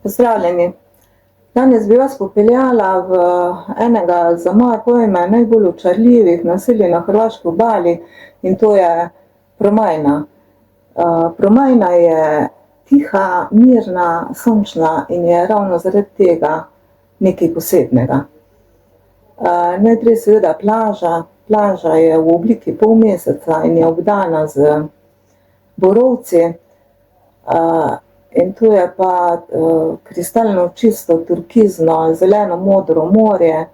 Pozdravljeni. Danes bi vas popeljala v enega za moje pojme najbolj očarljivih naselij na hrvaški obali in to je Promajna. Promajna je tiha, mirna, sončna in je ravno zaradi tega nekaj posebnega. Najprej seveda plaža. Plaža je v obliki polmeseca in je obdana z borovci. In tu je pa kristalno čisto turkizno, zeleno modro morje,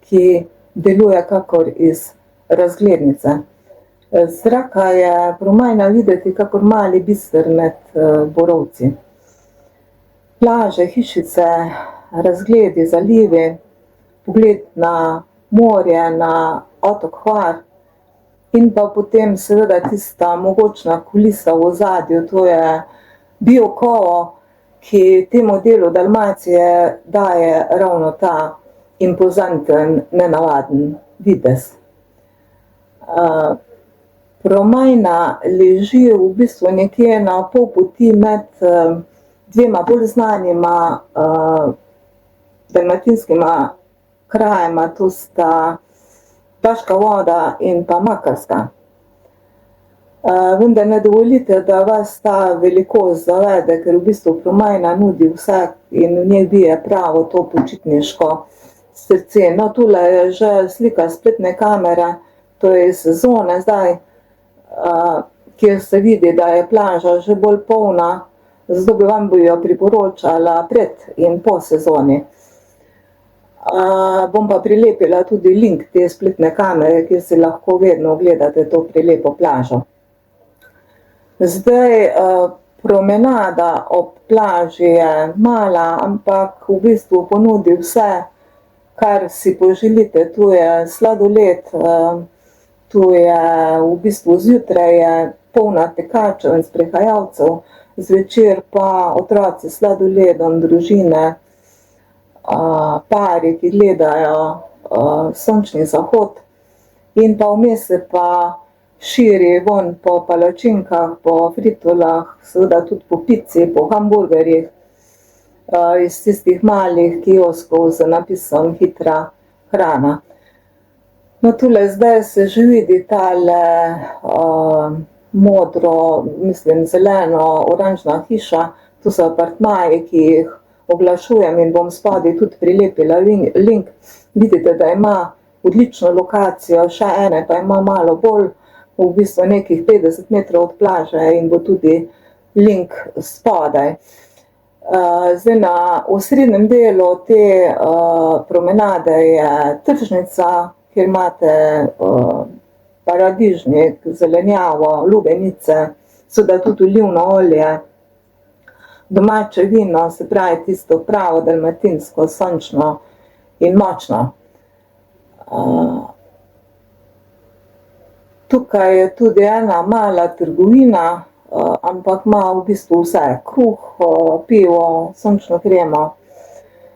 ki deluje kakor iz razglednice. Z zraka je Promajna videti kakor mali biser med borovci. Plaže, hišice, razgledi, zalivi, pogled na morje, na otok Hvar in pa potem seveda tista mogočna kulisa v ozadju, to je Biokovo, ki temu delu Dalmacije daje ravno ta impozanten, nenavaden videz. Promajna leži v bistvu nekje na pol poti med dvema bolj znanima dalmatinskima krajema, to sta Baška Voda in pa Makarska. Vendar ne dovolite, da vas ta velikost zavede, ker v bistvu Promajna nudi vse in v njej bije pravo to počitniško srce. No, tule je že slika spletne kamere, to je iz sezone zdaj, kjer se vidi, da je plaža že bolj polna, zato bi vam jo priporočala pred in po sezoni. Bom pa prilepila tudi link te spletne kamere, kjer si lahko vedno ogledate to prelepo plažo. Zdaj, promenada ob plaži je mala, ampak v bistvu ponudi vse, kar si poželite. Tu je sladoled, tu je v bistvu zjutraj je polna tekačev in sprehajalcev, zvečer pa otroci s sladoledom, družine, pari, ki gledajo sončni zahod in pa vmes se pa širi vonj po palačinkah, po fritolah, seveda tudi po pici, po hamburgerjih, iz tistih malih kioskov z napisom hitra hrana. No, tule zdaj se že vidi tale modro, mislim zeleno, oranžna hiša, tu so apartmaji, ki jih oglašujem in bom spodaj tudi prilepila link. Vidite, da ima odlično lokacijo, še ene pa ima malo bolj, v bistvu nekih 50 metrov od plaže in bo tudi link spodaj. Zdaj na osrednjem delu te promenade je tržnica, kjer imate paradižnik, zelenjavo, lubenice, seveda tudi olivno olje, domače vino, se pravi tisto pravo dalmatinsko, sončno in močno. Tukaj je tudi ena mala trgovina, ampak ima v bistvu vse, kruh, pivo, sončno kremo.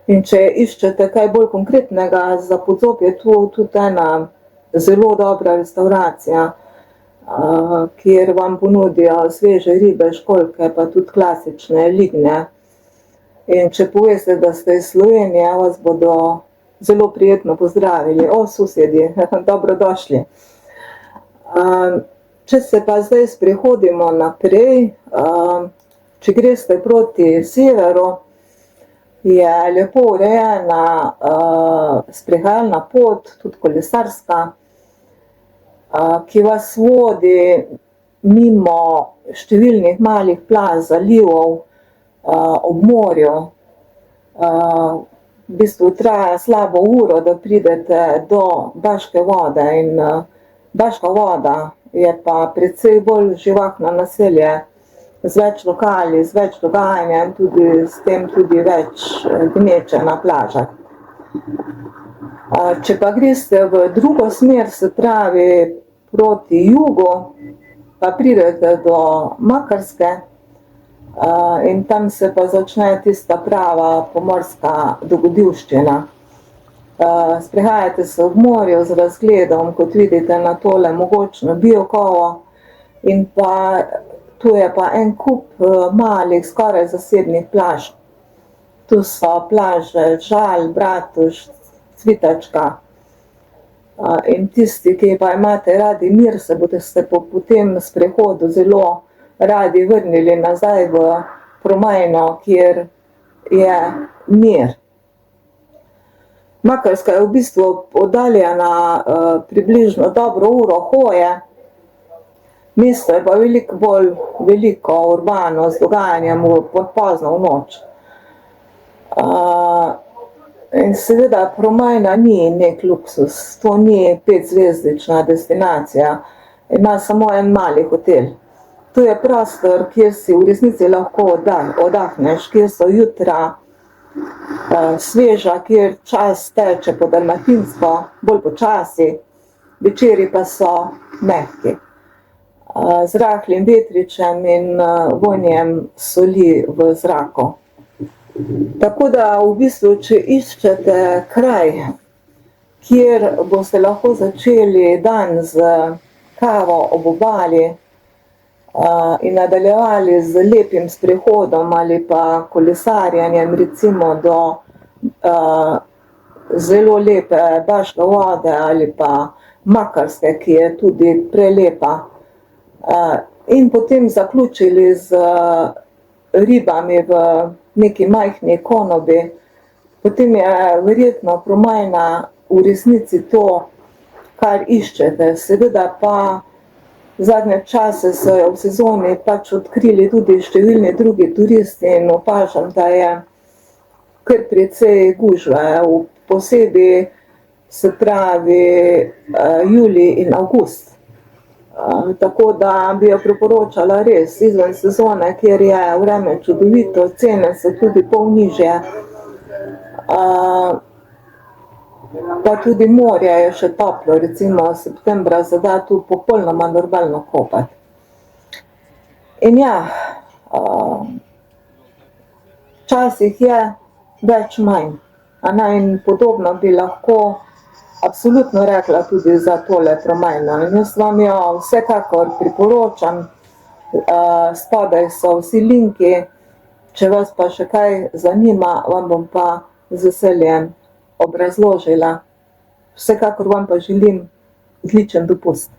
In če iščete kaj bolj konkretnega za podzobje, tu tudi ena zelo dobra restauracija, kjer vam ponudijo sveže ribe, školjke, pa tudi klasične lignje. In če poveste, da ste iz Slovenije, vas bodo zelo prijetno pozdravili. O, sosedje, dobrodošli. Če se pa zdaj sprehodimo naprej, če greste proti severu, je lepo urejena sprehajalna pot, tudi kolesarska, ki vas vodi mimo številnih malih plaž, zalivov ob morju. V bistvu traja slabo uro, da pridete do Baške Vode in Baška Voda je pa precej bolj živahno naselje z več lokali, z več dogajanja in tudi s tem tudi več gneče na plažah. Če pa greste v drugo smer, se pravi proti jugu, pa pridete do Makarske in tam se pa začne tista prava pomorska dogodivščina. Sprehajate se ob morju z razgledom, kot vidite na tole mogočno Biokovo in pa tu je pa en kup malih, skoraj zasebnih plaž. Tu so plaže Žal, Bratuž, Cvitačka. In tisti, ki pa imate radi mir, se boste po tem sprehodu zelo radi vrnili nazaj v Promajno, kjer je mir. Makarska je v bistvu oddaljena približno dobro uro hoje. Mesto je pa veliko bolj urbano, z dogajanjem pozno v noč. In seveda Promajna ni nek luksus, to ni 5-zvezdična destinacija, ima samo en mali hotel. To je prostor, kjer si v resnici lahko oddahneš, kjer so jutra sveža, kjer čas teče po dalmatinsko, bolj počasi, večeri pa so mehki, z rahlim vetričem in vonjem soli v zraku. Tako da v bistvu, če iščete kraj, kjer boste lahko začeli dan z kavo ob obali in nadaljevali z lepim sprehodom ali pa kolesarjenjem recimo do zelo lepe Baške vode ali pa Makarske, ki je tudi prelepa, in potem zaključili z ribami v neki majhni konobi, potem je verjetno Promajna v resnici to, kar iščete. Seveda pa zadnje čase so v sezoni pač odkrili tudi številni drugi turisti in opažam, da je kar precej gužve, posebej se pravi julij in avgust. Tako da bi jo priporočala res izven sezone, kjer je vreme čudovito, cene so tudi pol nižje, pa tudi morje je še toplo, recimo septembra se da tu popolnoma normalno kopati. In ja, včasih je več manj, in podobno bi lahko absolutno rekla tudi za tole Promajno. In jaz vam jo vsekakor priporočam, spodaj so vsi linki, če vas pa še kaj zanima, vam bom pa z veseljem obrazložila. Vsekakor vam pa želim odličen dopust.